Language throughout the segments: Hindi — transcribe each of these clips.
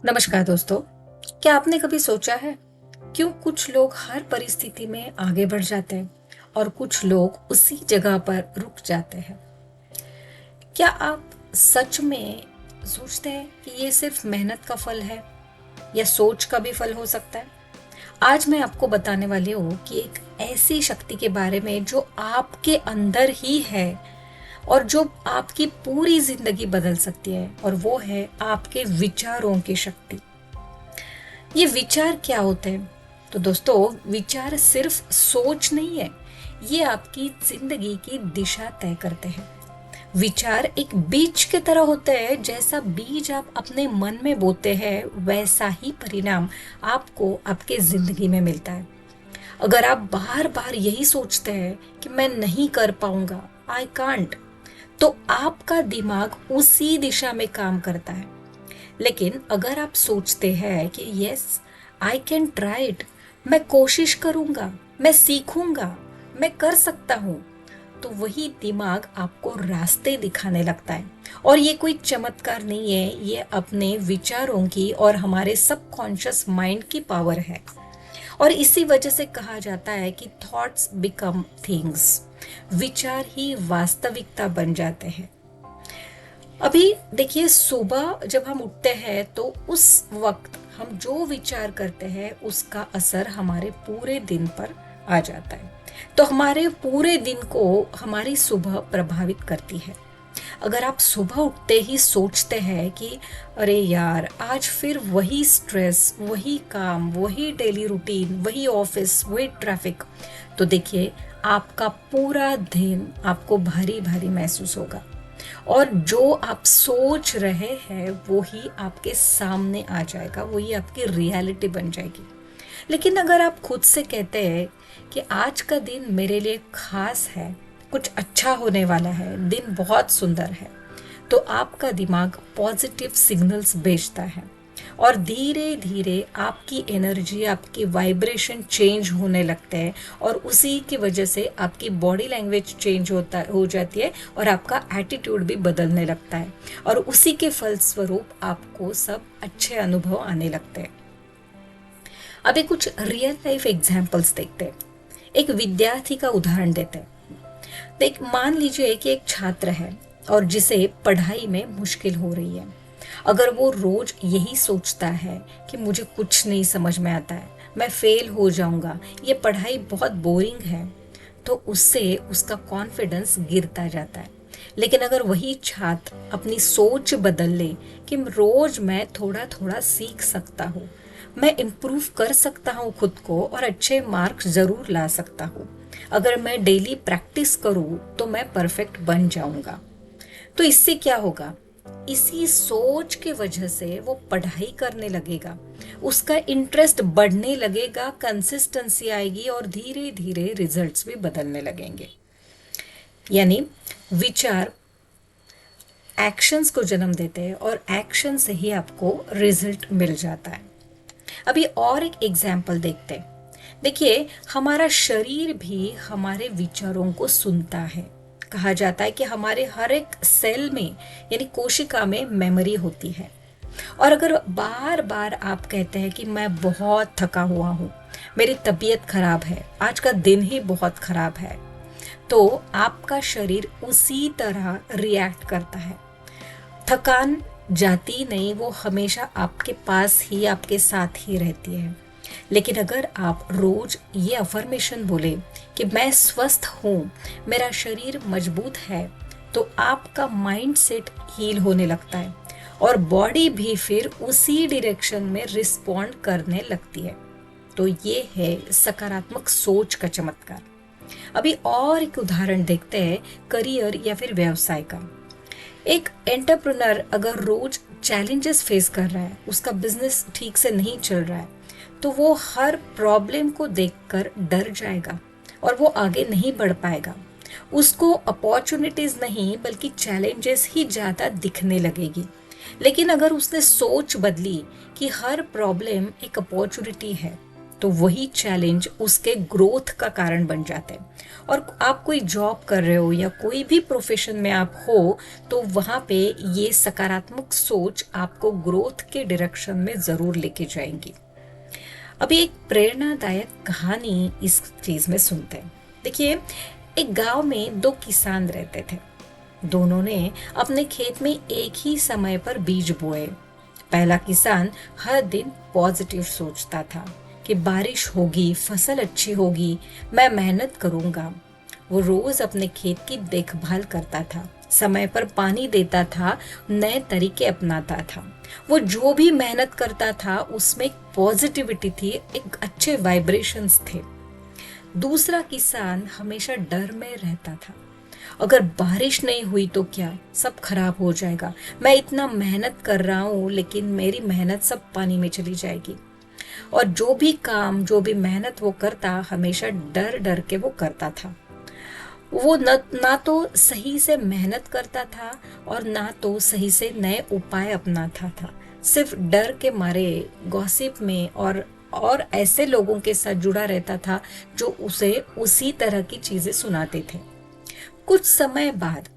नमस्कार दोस्तों। क्या आपने कभी सोचा है क्यों कुछ लोग हर परिस्थिति में आगे बढ़ जाते हैं और कुछ लोग उसी जगह पर रुक जाते हैं? क्या आप सच में सोचते हैं कि ये सिर्फ मेहनत का फल है या सोच का भी फल हो सकता है? आज मैं आपको बताने वाली हूँ कि एक ऐसी शक्ति के बारे में जो आपके अंदर ही है और जो आपकी पूरी जिंदगी बदल सकती है, और वो है आपके विचारों की शक्ति। ये विचार क्या होते हैं? तो दोस्तों, विचार सिर्फ सोच नहीं है, ये आपकी जिंदगी की दिशा तय करते हैं। विचार एक बीज की तरह होते हैं। जैसा बीज आप अपने मन में बोते हैं, वैसा ही परिणाम आपको आपके जिंदगी में मिलता है। अगर आप बार बार यही सोचते हैं कि मैं नहीं कर पाऊंगा, आई कांट, तो आपका दिमाग उसी दिशा में काम करता है। लेकिन अगर आप सोचते हैं कि yes, I can try it, मैं कोशिश करूंगा, मैं सीखूंगा, मैं कर सकता हूं, तो वही दिमाग आपको रास्ते दिखाने लगता है। और ये कोई चमत्कार नहीं है, ये अपने विचारों की और हमारे सबकॉन्शियस माइंड की पावर है। और इसी वजह से कहा जाता है कि थॉट्स बिकम थिंग्स। विचार ही वास्तविकता बन जाते हैं। अभी देखिए, सुबह जब हम उठते हैं तो उस वक्त हम जो विचार करते हैं उसका असर हमारे पूरे दिन पर आ जाता है। तो हमारे पूरे दिन को हमारी सुबह प्रभावित करती है। अगर आप सुबह उठते ही सोचते हैं कि अरे यार, आज फिर वही स्ट्रेस, वही काम, वही डेली रूटीन, वही ऑफिस, वही ट्रैफिक, तो देखिए आपका पूरा दिन आपको भारी भारी महसूस होगा। और जो आप सोच रहे हैं वो ही आपके सामने आ जाएगा, वही आपकी रियलिटी बन जाएगी। लेकिन अगर आप खुद से कहते हैं कि आज का दिन मेरे लिए खास है, कुछ अच्छा होने वाला है, दिन बहुत सुंदर है, तो आपका दिमाग पॉजिटिव सिग्नल्स भेजता है और धीरे धीरे आपकी एनर्जी, आपकी वाइब्रेशन चेंज होने लगते हैं। और उसी की वजह से आपकी बॉडी लैंग्वेज चेंज हो जाती है और आपका एटीट्यूड भी बदलने लगता है। और उसी के फलस्वरूप आपको सब अच्छे अनुभव आने लगते हैं। अभी कुछ रियल लाइफ एग्जाम्पल्स देखते हैं। एक विद्यार्थी का उदाहरण देते हैं। देख, मान लीजिए कि एक छात्र है और जिसे पढ़ाई में मुश्किल हो रही है। अगर वो रोज यही सोचता है कि मुझे कुछ नहीं समझ में आता है, मैं फेल हो जाऊंगा, ये पढ़ाई बहुत बोरिंग है, तो उससे उसका कॉन्फिडेंस गिरता जाता है। लेकिन अगर वही छात्र अपनी सोच बदल ले कि रोज मैं थोड़ा थोड़ा सीख सकता हूँ, मैं इम्प्रूव कर सकता हूँ खुद को और अच्छे मार्क्स जरूर ला सकता हूँ, अगर मैं डेली प्रैक्टिस करूँ तो मैं परफेक्ट बन जाऊंगा, तो इससे क्या होगा? इसी सोच के वजह से वो पढ़ाई करने लगेगा, उसका इंटरेस्ट बढ़ने लगेगा, कंसिस्टेंसी आएगी और धीरे धीरे रिजल्ट्स भी बदलने लगेंगे। यानी विचार एक्शंस को जन्म देते हैं और एक्शन से ही आपको रिजल्ट मिल जाता है। अभी और एक एग्जाम्पल देखते हैं। देखिए, हमारा शरीर भी हमारे विचारों को सुनता है। कहा जाता है कि हमारे हर एक सेल में, यानी कोशिका में, मेमोरी होती है। और अगर बार बार आप कहते हैं कि मैं बहुत थका हुआ हूँ, मेरी तबीयत खराब है, आज का दिन ही बहुत खराब है, तो आपका शरीर उसी तरह रिएक्ट करता है। थकान जाती नहीं, वो हमेशा आपके पास ही, आपके साथ ही रहती है। लेकिन अगर आप रोज ये अफर्मेशन बोले कि मैं स्वस्थ हूँ, मेरा शरीर मजबूत है, तो आपका माइंड सेट हील होने लगता है और बॉडी भी फिर उसी डायरेक्शन में रिस्पॉन्ड करने लगती है। तो ये है सकारात्मक सोच का चमत्कार। अभी और एक उदाहरण देखते हैं, करियर या फिर व्यवसाय का। एक एंटरप्रेन्योर अगर रोज चैलेंजेस फेस कर रहा है, उसका बिजनेस ठीक से नहीं चल रहा है, तो वो हर प्रॉब्लम को देखकर डर जाएगा और वो आगे नहीं बढ़ पाएगा। उसको अपॉर्चुनिटीज नहीं बल्कि चैलेंजेस ही ज़्यादा दिखने लगेगी। लेकिन अगर उसने सोच बदली कि हर प्रॉब्लम एक अपॉर्चुनिटी है, तो वही चैलेंज उसके ग्रोथ का कारण बन जाते हैं। और आप कोई जॉब कर रहे हो या कोई भी प्रोफेशन में आप हो, तो वहाँ पे ये सकारात्मक सोच आपको ग्रोथ के डायरेक्शन में ज़रूर लेके जाएंगी। अभी एक प्रेरणादायक कहानी इस चीज में सुनते हैं। देखिए, एक गांव में दो किसान रहते थे। दोनों ने अपने खेत में एक ही समय पर बीज बोए। पहला किसान हर दिन पॉजिटिव सोचता था कि बारिश होगी, फसल अच्छी होगी, मैं मेहनत करूंगा। वो रोज अपने खेत की देखभाल करता था, समय पर पानी देता था, नए तरीके अपनाता था। वो जो भी मेहनत करता था उसमें एक पॉजिटिविटी थी, एक अच्छे वाइब्रेशंस थे। दूसरा किसान हमेशा डर में रहता था। अगर बारिश नहीं हुई तो क्या, सब खराब हो जाएगा। मैं इतना मेहनत कर रहा हूँ लेकिन मेरी मेहनत सब पानी में चली जाएगी। और जो भी काम, जो भी मेहनत वो करता, हमेशा डर डर के वो करता था। वो ना तो सही से मेहनत करता था और ना तो सही से नए उपाय अपनाता था। सिर्फ डर के मारे गॉसिप में और ऐसे लोगों के साथ जुड़ा रहता था जो उसे उसी तरह की चीजें सुनाते थे। कुछ समय बाद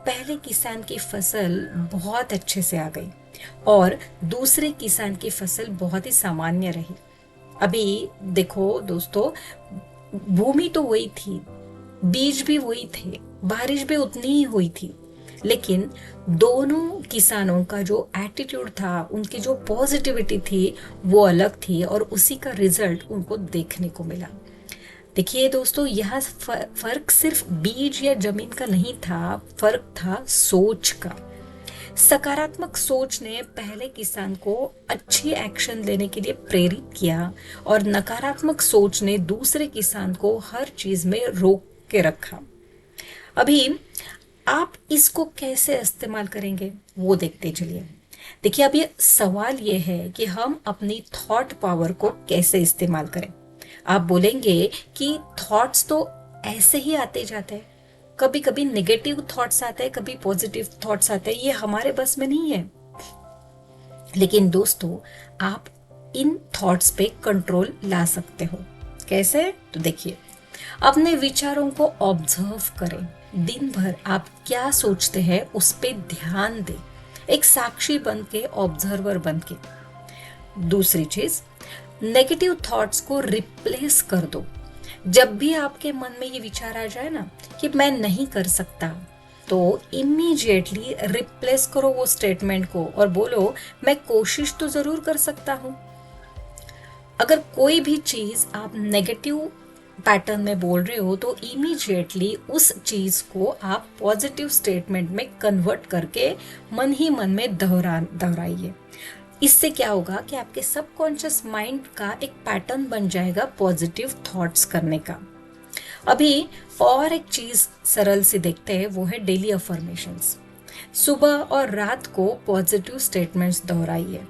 पहले किसान की फसल बहुत अच्छे से आ गई और दूसरे किसान की फसल बहुत ही सामान्य रही। अभी देखो दोस्तों, भूमि तो वही थी, बीज भी वही थे, बारिश भी उतनी ही हुई थी, लेकिन दोनों किसानों का जो एटीट्यूड था, उनकी जो पॉजिटिविटी थी, वो अलग थी और उसी का रिजल्ट उनको देखने को मिला। देखिए दोस्तों, यह फर्क सिर्फ बीज या जमीन का नहीं था, फर्क था सोच का। सकारात्मक सोच ने पहले किसान को अच्छी एक्शन लेने के लिए प्रेरित किया और नकारात्मक सोच ने दूसरे किसान को हर चीज में रोक के रखा। अभी आप इसको कैसे इस्तेमाल करेंगे वो देखते चलिए। देखिए, अब ये सवाल ये है कि हम अपनी थॉट पावर को कैसे इस्तेमाल करें। आप बोलेंगे कि थॉट्स तो ऐसे ही आते जाते हैं, कभी कभी नेगेटिव थॉट्स आते हैं, कभी पॉजिटिव थॉट्स आते हैं, ये हमारे बस में नहीं है। लेकिन दोस्तों, आप इन थॉट्स पे कंट्रोल ला सकते हो। कैसे? तो देखिए, अपने विचारों को ऑब्जर्व करें। दिन भर आप क्या सोचते हैं उस पे ध्यान दें, एक साक्षी बन के, ऑब्जर्वर बन के। दूसरी चीज, नेगेटिव थॉट्स को रिप्लेस कर दो। जब भी आपके मन में ये विचार आ जाए ना कि मैं नहीं कर सकता, तो इमीडिएटली रिप्लेस करो वो स्टेटमेंट को और बोलो मैं कोशिश तो जरूर कर सकता हूं। अगर कोई भी चीज आप नेगेटिव पैटर्न में बोल रहे हो तो इमीडिएटली उस चीज को आप पॉजिटिव स्टेटमेंट में कन्वर्ट करके मन ही मन में दोहराइए। इससे क्या होगा कि आपके सबकॉन्शियस माइंड का एक पैटर्न बन जाएगा पॉजिटिव थॉट्स करने का। अभी और एक चीज सरल सी देखते हैं, वो है डेली अफर्मेशंस। सुबह और रात को पॉजिटिव स्टेटमेंट्स दोहराइए।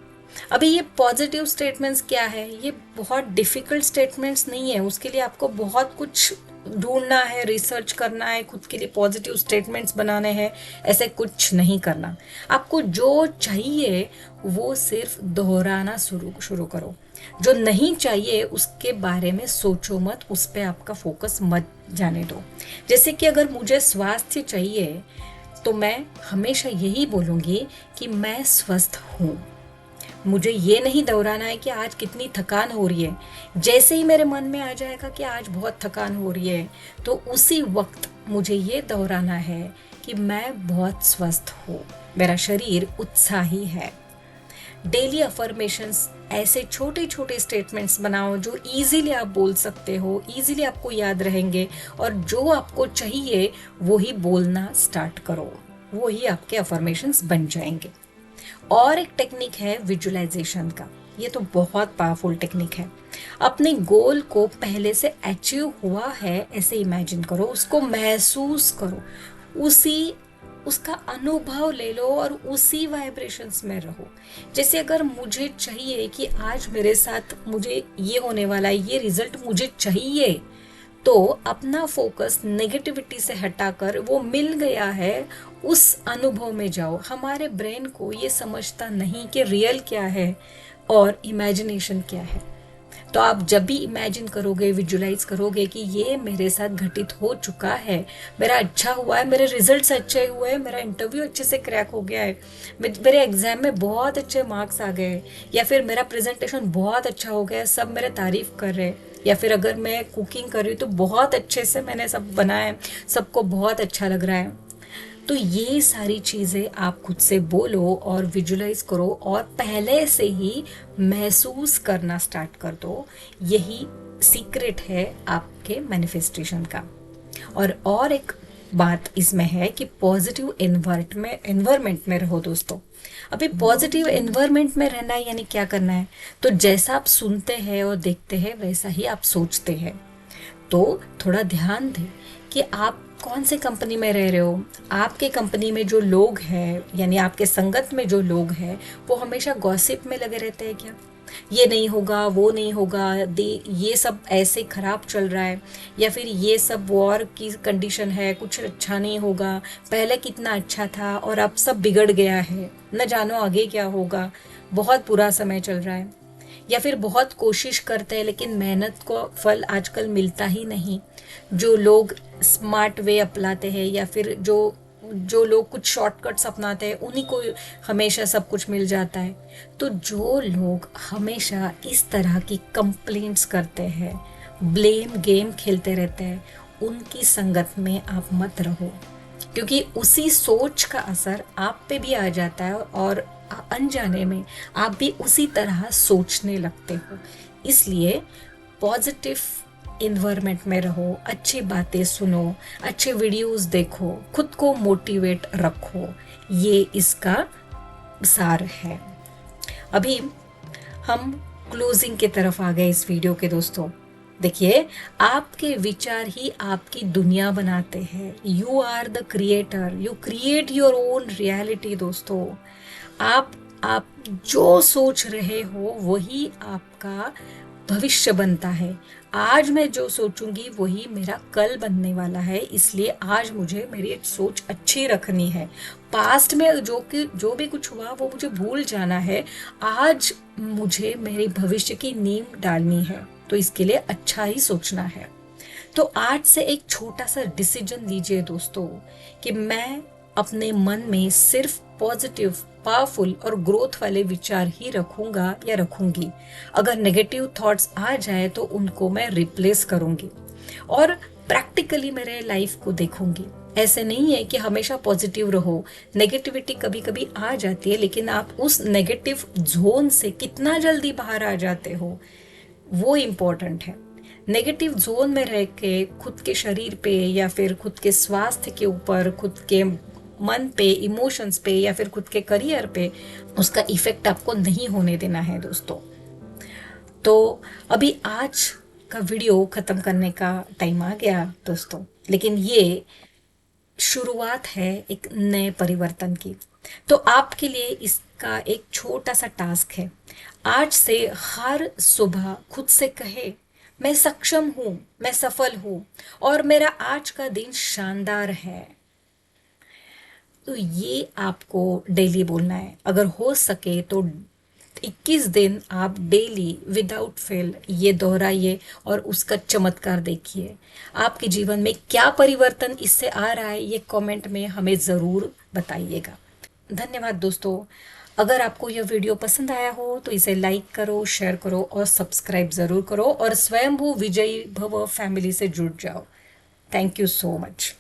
अभी ये पॉजिटिव स्टेटमेंट्स क्या है, ये बहुत डिफिकल्ट स्टेटमेंट्स नहीं है, उसके लिए आपको बहुत कुछ ढूंढना है, रिसर्च करना है, खुद के लिए पॉजिटिव स्टेटमेंट्स बनाने हैं, ऐसे कुछ नहीं करना। आपको जो चाहिए वो सिर्फ दोहराना शुरू करो। जो नहीं चाहिए उसके बारे में सोचो मत, उस पर आपका फोकस मत जाने दो। जैसे कि अगर मुझे स्वास्थ्य चाहिए तो मैं हमेशा यही बोलूँगी कि मैं स्वस्थ हूँ। मुझे ये नहीं दोहराना है कि आज कितनी थकान हो रही है। जैसे ही मेरे मन में आ जाएगा कि आज बहुत थकान हो रही है, तो उसी वक्त मुझे ये दोहराना है कि मैं बहुत स्वस्थ हूँ, मेरा शरीर उत्साही है। डेली अफर्मेशंस, ऐसे छोटे छोटे स्टेटमेंट्स बनाओ जो इजीली आप बोल सकते हो, इजीली आपको याद रहेंगे, और जो आपको चाहिए वही बोलना स्टार्ट करो, वही आपके अफर्मेशंस बन जाएंगे। और एक टेक्निक है विजुअलाइजेशन का, ये तो बहुत पावरफुल टेक्निक है। अपने गोल को पहले से अचीव हुआ है ऐसे इमेजिन करो, उसको महसूस करो, उसका अनुभव ले लो और उसी वाइब्रेशंस में रहो। जैसे अगर मुझे चाहिए कि आज मेरे साथ मुझे ये होने वाला है, ये रिजल्ट मुझे चाहिए, तो अपना फोकस नेगेटिविटी से हटाकर वो मिल गया है उस अनुभव में जाओ। हमारे ब्रेन को ये समझता नहीं कि रियल क्या है और इमेजिनेशन क्या है। तो आप जब भी इमेजिन करोगे, विजुलाइज करोगे कि ये मेरे साथ घटित हो चुका है, मेरा अच्छा हुआ है, मेरे रिजल्ट्स अच्छे हुए हैं, मेरा इंटरव्यू अच्छे से क्रैक हो गया है, मेरे एग्जाम में बहुत अच्छे मार्क्स आ गए, या फिर मेरा प्रेजेंटेशन बहुत अच्छा हो गया है, सब मेरे तारीफ कर रहे हैं, या फिर अगर मैं कुकिंग कर रही हूँ तो बहुत अच्छे से मैंने सब बनाया है, सबको बहुत अच्छा लग रहा है। तो ये सारी चीज़ें आप खुद से बोलो और विजुलाइज करो और पहले से ही महसूस करना स्टार्ट कर दो। यही सीक्रेट है आपके मैनिफेस्टेशन का। और एक बात इसमें है कि पॉजिटिव एनवायरमेंट में रहो दोस्तों। अभी पॉजिटिव एनवायरमेंट में रहना है यानी क्या करना है, तो जैसा आप सुनते हैं और देखते हैं वैसा ही आप सोचते हैं। तो थोड़ा ध्यान दें कि आप कौन से कंपनी में रह रहे हो। आपके कंपनी में जो लोग हैं यानी आपके संगत में जो लोग हैं वो हमेशा गॉसिप में लगे रहते हैं क्या, ये नहीं होगा, वो नहीं होगा, दे ये सब ऐसे खराब चल रहा है, या फिर ये सब वॉर की कंडीशन है, कुछ अच्छा नहीं होगा, पहले कितना अच्छा था और अब सब बिगड़ गया है, न जानो आगे क्या होगा, बहुत बुरा समय चल रहा है। या फिर बहुत कोशिश करते हैं लेकिन मेहनत को फल आजकल मिलता ही नहीं। जो लोग स्मार्ट वे अपनाते हैं या फिर जो जो लोग कुछ शॉर्टकट्स अपनाते हैं उन्हीं को हमेशा सब कुछ मिल जाता है। तो जो लोग हमेशा इस तरह की कंप्लेंट्स करते हैं, ब्लेम गेम खेलते रहते हैं, उनकी संगत में आप मत रहो, क्योंकि उसी सोच का असर आप पे भी आ जाता है और अनजाने में आप भी उसी तरह सोचने लगते हो। इसलिए पॉजिटिव इन्वायरमेंट में रहो, अच्छी बातें सुनो, अच्छे वीडियोस देखो, खुद को मोटिवेट रखो। ये इसका सार है। अभी हम क्लोजिंग की तरफ आ गए इस वीडियो के दोस्तों। देखिए, आपके विचार ही आपकी दुनिया बनाते हैं। You are the creator, you create your own reality दोस्तों। आप जो सोच रहे हो वही आपका भविष्य बनता है। आज मैं जो सोचूंगी वही मेरा कल बनने वाला है, इसलिए आज मुझे मेरी सोच अच्छी रखनी है। पास्ट में जो भी कुछ हुआ वो मुझे भूल जाना है। आज मुझे मेरे भविष्य की नींव डालनी है, तो इसके लिए अच्छा ही सोचना है। तो आज से एक छोटा सा डिसीजन लीजिए दोस्तों कि मैं अपने मन में सिर्फ पॉजिटिव, पावरफुल और ग्रोथ वाले विचार ही रखूंगा या रखूंगी। अगर नेगेटिव थॉट्स आ जाए तो उनको मैं रिप्लेस करूंगी और प्रैक्टिकली मेरे लाइफ को देखूंगी। ऐसे नहीं है कि हमेशा पॉजिटिव रहो, नेगेटिविटी कभी कभी आ जाती है, लेकिन आप उस नेगेटिव जोन से कितना जल्दी बाहर आ जाते हो वो इम्पोर्टेंट है। नेगेटिव जोन में रह के खुद के शरीर पे या फिर खुद के स्वास्थ्य के ऊपर, खुद के मन पे, इमोशंस पे या फिर खुद के करियर पे उसका इफेक्ट आपको नहीं होने देना है दोस्तों। तो अभी आज का वीडियो खत्म करने का टाइम आ गया दोस्तों, लेकिन ये शुरुआत है एक नए परिवर्तन की। तो आपके लिए इसका एक छोटा सा टास्क है। आज से हर सुबह खुद से कहे, मैं सक्षम हूँ, मैं सफल हूँ और मेरा आज का दिन शानदार है। तो ये आपको डेली बोलना है। अगर हो सके तो 21 दिन आप डेली विदाउट फेल ये दोहराइए और उसका चमत्कार देखिए। आपके जीवन में क्या परिवर्तन इससे आ रहा है ये कमेंट में हमें ज़रूर बताइएगा। धन्यवाद दोस्तों। अगर आपको यह वीडियो पसंद आया हो तो इसे लाइक करो, शेयर करो और सब्सक्राइब ज़रूर करो और स्वयंभू विजयी भव फैमिली से जुड़ जाओ। Thank you so much.